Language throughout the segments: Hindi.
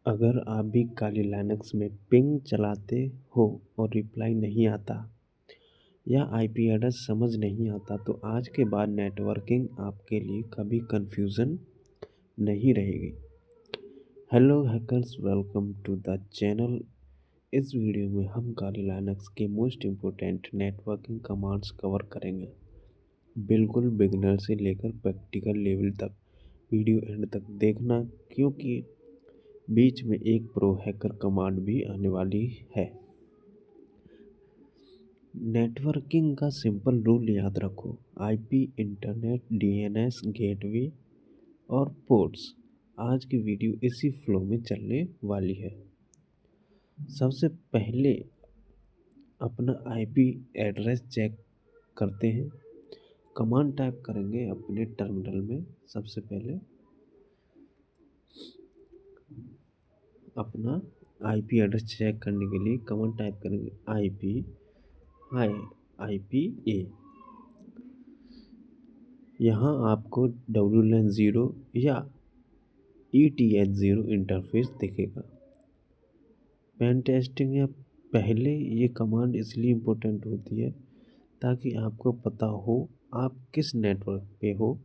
अगर आप भी काली लाइनक्स में पिंग चलाते हो और रिप्लाई नहीं आता या आईपी एड्रेस समझ नहीं आता तो आज के बाद नेटवर्किंग आपके लिए कभी कंफ्यूजन नहीं रहेगी। Hello hackers, welcome to the channel. इस वीडियो में हम काली लाइनक्स के most important networking commands cover करेंगे, बिल्कुल बिगिनर से लेकर प्रैक्टिकल लेवल तक। वीडियो एंड तक देखना क्योंकि बीच में एक प्रो हैकर कमांड भी आने वाली है। नेटवर्किंग का सिंपल रूल याद रखो, आईपी, इंटरनेट, डीएनएस, गेटवे और पोर्ट्स। आज की वीडियो इसी फ्लो में चलने वाली है। सबसे पहले अपना आईपी एड्रेस चेक करते हैं। कमांड टाइप करेंगे अपने टर्मिनल में। सबसे पहले अपना आईपी एड्रेस चेक करने के लिए कमांड टाइप करेंगे IP ए। यहाँ आपको WLAN 0 या ETH0 इंटरफेस दिखेगा। पेन टेस्टिंग या पहले ये कमांड इसलिए इम्पोर्टेंट होती है ताकि आपको पता हो आप किस नेटवर्क पे हो।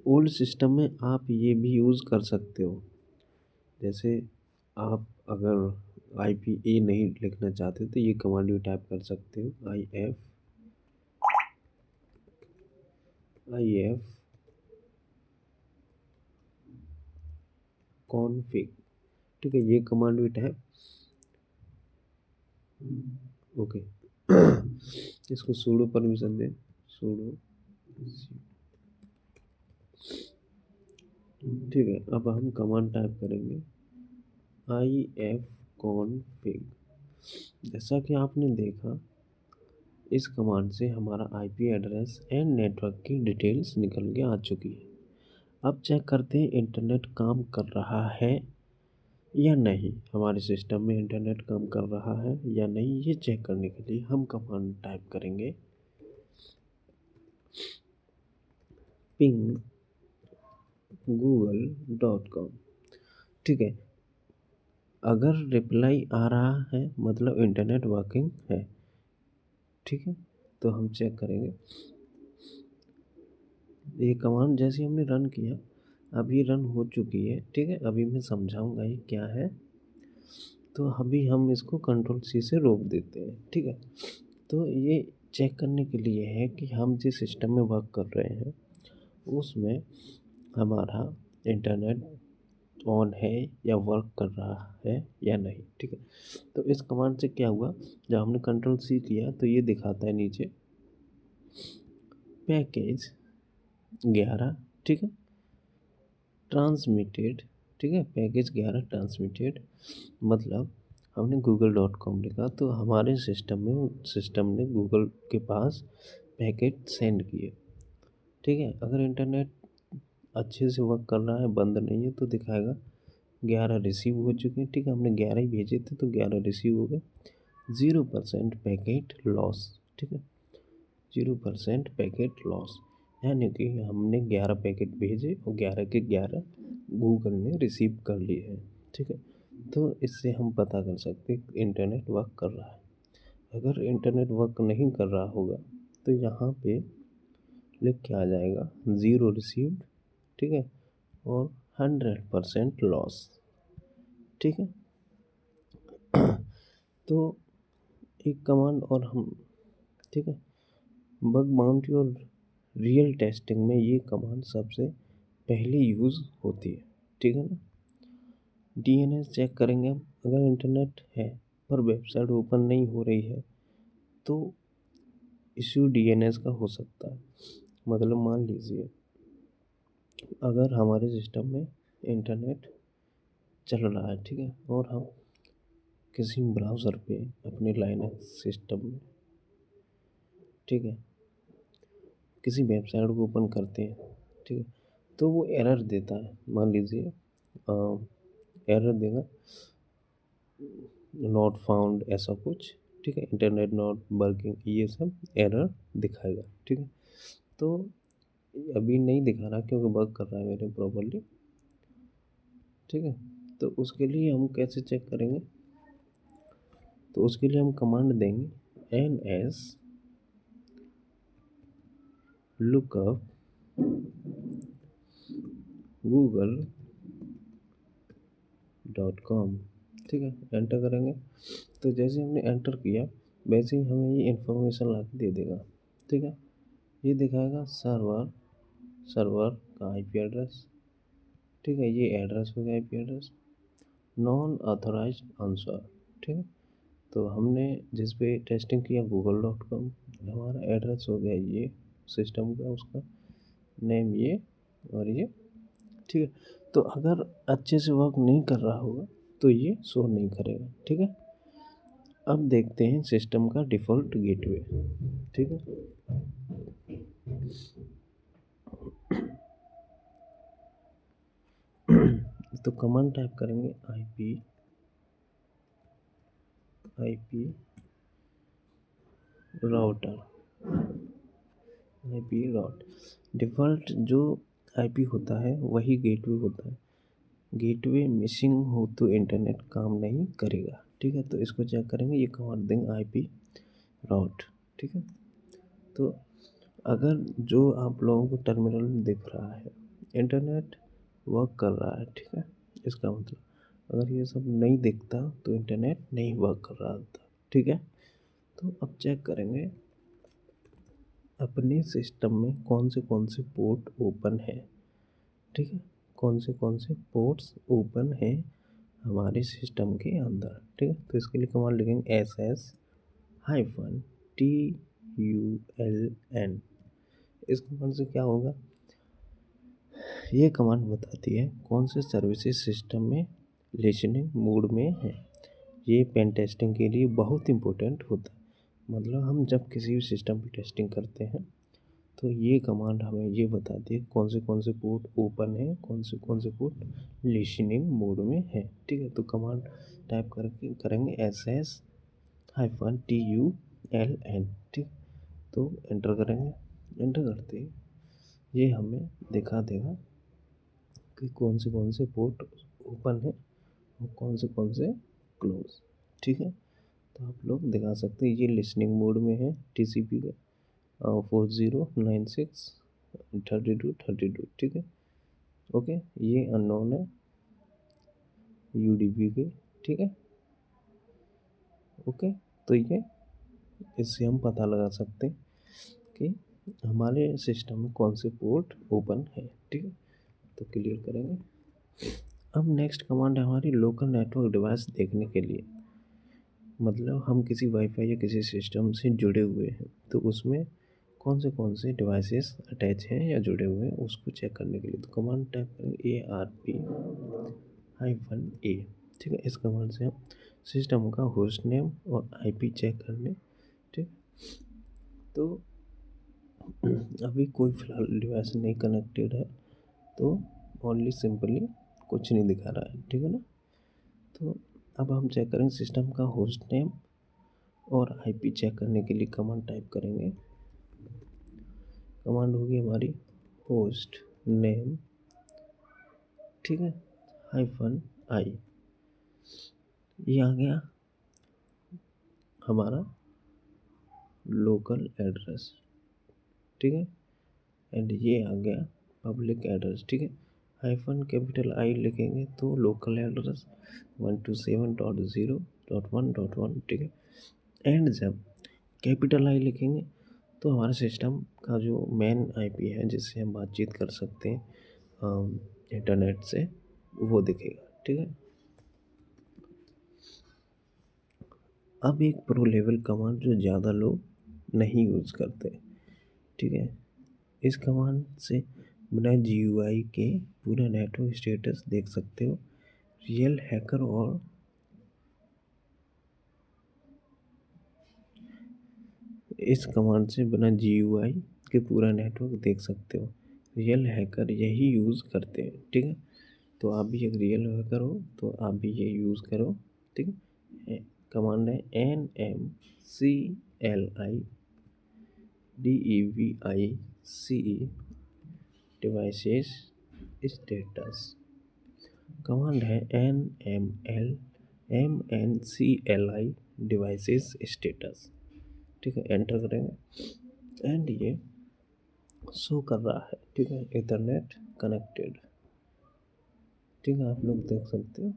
ओल्ड सिस्टम में आप ये भी यूज़ कर सकते हो। जैसे आप अगर IPA नहीं लिखना चाहते तो ये कमांड भी टाइप कर सकते हो, IF config। ठीक है, ये कमांड भी टाइप ओके। इसको सूडो परमिशन दें, सूडो। ठीक है, अब हम कमांड टाइप करेंगे IF config। जैसा कि आपने देखा, इस कमांड से हमारा IP एड्रेस एंड नेटवर्क की डिटेल्स निकल के आ चुकी है। अब चेक करते हैं इंटरनेट काम कर रहा है या नहीं। हमारे सिस्टम में इंटरनेट काम कर रहा है या नहीं, ये चेक करने के लिए हम कमांड टाइप करेंगे ping google.com। ठीक है, अगर रिप्लाई आ रहा है मतलब इंटरनेट वर्किंग है। ठीक है, तो हम चेक करेंगे। ये कमांड जैसे हमने रन किया, अभी रन हो चुकी है। ठीक है, अभी मैं समझाऊंगा ये क्या है। तो अभी हम इसको कंट्रोल C से रोक देते हैं। ठीक है, तो ये चेक करने के लिए है कि हम जिस सिस्टम में वर्क कर रहे हैं उसमें हमारा इंटरनेट ऑन है या वर्क कर रहा है या नहीं। ठीक है, तो इस कमांड से क्या हुआ, जब हमने कंट्रोल C किया तो ये दिखाता है नीचे पैकेज 11। ठीक है, ट्रांसमिटेड। ठीक है, पैकेज 11 ट्रांसमिटेड मतलब हमने google.com लिखा तो हमारे सिस्टम ने गूगल के पास पैकेट सेंड किए। ठीक है, अगर इंटरनेट अच्छे से वर्क कर रहा है, बंद नहीं है, तो दिखाएगा 11 रिसीव हो चुके हैं। ठीक है, हमने 11 ही भेजे थे तो 11 रिसीव हो गए। 0% पैकेट लॉस। ठीक है, 0% पैकेट लॉस, यानी कि हमने 11 पैकेट भेजे और 11 के 11 गूगल ने रिसीव कर लिए हैं। ठीक है, तो इससे हम पता कर सकते हैं इंटरनेट वर्क कर रहा है। अगर इंटरनेट वर्क नहीं कर रहा होगा तो यहाँ पे लिख के आ जाएगा 0 रिसीव्ड। ठीक है, और 100% लॉस। ठीक है, तो एक कमांड और हम, ठीक है, बग बाउंटी और रियल टेस्टिंग में ये कमांड सबसे पहले यूज़ होती है। ठीक है ना। डीएनएस चेक करेंगे हम। अगर इंटरनेट है पर वेबसाइट ओपन नहीं हो रही है तो इश्यू डीएनएस का हो सकता है। मतलब मान लीजिए अगर हमारे सिस्टम में इंटरनेट चल रहा है, ठीक है, और हम किसी ब्राउज़र पे अपने लाइनक्स सिस्टम में, ठीक है, किसी वेबसाइट को ओपन करते हैं, ठीक है, तो वो एरर देता है। मान लीजिए एरर देगा, नॉट फाउंड, ऐसा कुछ। ठीक है, इंटरनेट नॉट वर्किंग, ये सब एरर दिखाएगा। ठीक है, तो अभी नहीं दिखा रहा क्योंकि वर्क कर रहा है मेरे प्रॉपरली। ठीक है, तो उसके लिए हम कैसे चेक करेंगे, तो उसके लिए हम कमांड देंगे ns lookup google.com। ठीक है, एंटर करेंगे तो जैसे हमने एंटर किया वैसे ही हमें ये इन्फॉर्मेशन ला के दे देगा। ठीक है, ये दिखाएगा सर्वर का आईपी एड्रेस। ठीक है, ये एड्रेस हो गया IP address, non authorised answer. ठीक है, तो हमने जिस पे टेस्टिंग किया google.com, हमारा एड्रेस हो गया ये सिस्टम का, उसका नेम ये और ये। ठीक है, तो अगर अच्छे से वर्क नहीं कर रहा होगा तो ये शो नहीं करेगा। ठीक है, अब देखते हैं सिस्टम का डिफ़ॉल्ट गेटवे। ठीक है, तो कमांड टाइप करेंगे IP router, IP route. Default जो आईपी होता है वही गेटवे होता है। गेटवे मिसिंग हो तो इंटरनेट काम नहीं करेगा। ठीक है, तो इसको चेक करेंगे, ये कमांड देंगे आईपी राउट। ठीक है, तो अगर जो आप लोगों को टर्मिनल में दिख रहा है इंटरनेट वर्क कर रहा है, ठीक है, इसका मतलब अगर ये सब नहीं दिखता तो इंटरनेट नहीं वर्क कर रहा था। ठीक है, तो अब चेक करेंगे अपने सिस्टम में कौन से पोर्ट ओपन है। ठीक है, कौन से पोर्ट्स ओपन हैं हमारे सिस्टम के अंदर। ठीक है, तो इसके लिए कमांड लिखेंगे ss-TULN। इस कमांड से क्या होगा, ये कमांड बताती है कौन से सर्विसेज सिस्टम में लिसनिंग मोड में है। ये पेन टेस्टिंग के लिए बहुत इंपॉर्टेंट होता है। मतलब हम जब किसी भी सिस्टम की टेस्टिंग करते हैं तो ये कमांड हमें ये बताती है कौन से पोर्ट ओपन है, कौन से पोर्ट लिसनिंग मोड में है। ठीक है, तो कमांड टाइप करके करेंगे SS-TULN। ठीक, तो एंटर करेंगे। एंटर करते ही ये हमें दिखा देगा कि कौन से पोर्ट ओपन है और कौन से क्लोज। ठीक है, तो आप लोग दिखा सकते हैं ये लिसनिंग मोड में है TCP का 40963232। ठीक है, ओके, ये अननोन है UDP के। ठीक है, ओके, तो ये इससे हम पता लगा सकते हैं कि हमारे सिस्टम में कौन से पोर्ट ओपन है। ठीक है, तो क्लियर करेंगे। अब नेक्स्ट कमांड है हमारी लोकल नेटवर्क डिवाइस देखने के लिए। मतलब हम किसी वाईफाई या किसी सिस्टम से जुड़े हुए हैं तो उसमें कौन से डिवाइसेस अटैच हैं या जुड़े हुए हैं उसको चेक करने के लिए, तो कमांड टाइप करेंगे ARP-A। ठीक है, इस कमांड से हम सिस्टम का होस्ट नेम और IP चेक करने। ठीक, तो अभी कोई फ़िलहाल डिवाइस नहीं कनेक्टेड है तो ओनली सिंपली कुछ नहीं दिखा रहा है। ठीक है ना, तो अब हम चेक करेंगे सिस्टम का होस्ट नेम और IP चेक करने के लिए कमांड टाइप करेंगे। कमांड होगी हमारी होस्ट नेम, ठीक है, -i। ये आ गया हमारा लोकल एड्रेस। ठीक है, एंड ये आ गया पब्लिक एड्रेस। ठीक है, -I लिखेंगे तो लोकल एड्रेस 127.0.1.1। ठीक है, एंड जब I लिखेंगे तो हमारे सिस्टम का जो मेन IP है जिससे हम बातचीत कर सकते हैं इंटरनेट से, वो दिखेगा। ठीक है, अब एक प्रो लेवल कमांड जो ज़्यादा लोग नहीं यूज़ करते। ठीक है, इस कमांड से बिना GUI के पूरा नेटवर्क स्टेटस देख सकते हो। रियल हैकर और इस कमांड से बिना GUI के पूरा नेटवर्क देख सकते हो। रियल हैकर यही यूज़ करते हैं। ठीक है, तो आप भी एक रियल हैकर हो तो आप भी ये यूज़ करो। ठीक है, कमांड है NMCLI devices status। कमांड है MNCLI devices status। ठीक है, एंटर करेंगे एंड ये शो कर रहा है। ठीक है, इंटरनेट कनेक्टेड। ठीक है, आप लोग देख सकते हो।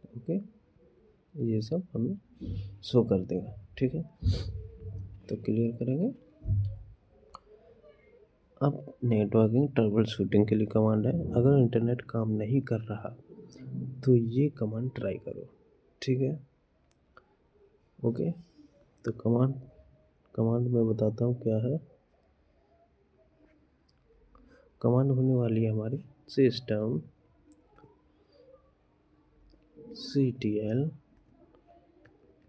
ओके, ये सब हमें शो कर देगा। ठीक है, तो क्लियर करेंगे। अब नेटवर्किंग ट्रबल शूटिंग के लिए कमांड है, अगर इंटरनेट काम नहीं कर रहा तो ये कमांड ट्राई करो। ठीक है, ओके, तो कमांड मैं बताता हूँ क्या है। कमांड होने वाली है हमारी system CTL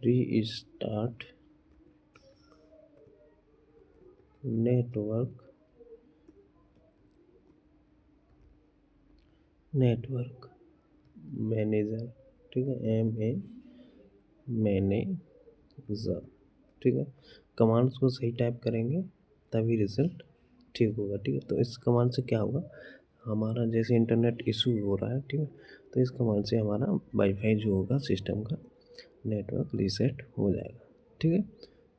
restart network manager. ठीक है, मैनेजर। ठीक है, कमांड्स को सही टाइप करेंगे तभी रिजल्ट ठीक होगा। ठीक है, तो इस कमांड से क्या होगा, हमारा जैसे इंटरनेट इशू हो रहा है, ठीक है, तो इस कमांड से हमारा वाईफाई जो होगा सिस्टम का नेटवर्क रीसेट हो जाएगा। ठीक है,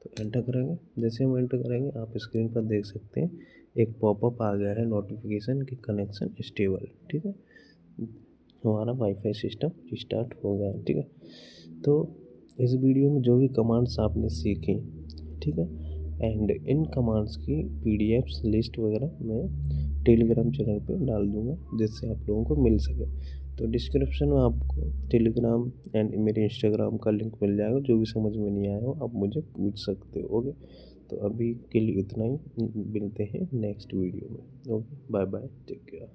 तो एंटर करेंगे। जैसे हम एंटर करेंगे आप स्क्रीन पर देख सकते हैं एक पॉपअप आ गया है नोटिफिकेशन की कनेक्शन स्टेबल। ठीक है, हमारा वाईफाई सिस्टम रिस्टार्ट हो गया। ठीक है, तो इस वीडियो में जो भी कमांड्स आपने सीखी, ठीक है, एंड इन कमांड्स की PDFs लिस्ट वगैरह मैं टेलीग्राम चैनल पे डाल दूंगा जिससे आप लोगों को मिल सके। तो डिस्क्रिप्शन में आपको टेलीग्राम एंड मेरे इंस्टाग्राम का लिंक मिल जाएगा। जो भी समझ में नहीं आया हो आप मुझे पूछ सकते हो। ओके, तो अभी के लिए इतना ही, मिलते हैं नेक्स्ट वीडियो में। Okay, bye bye, take care.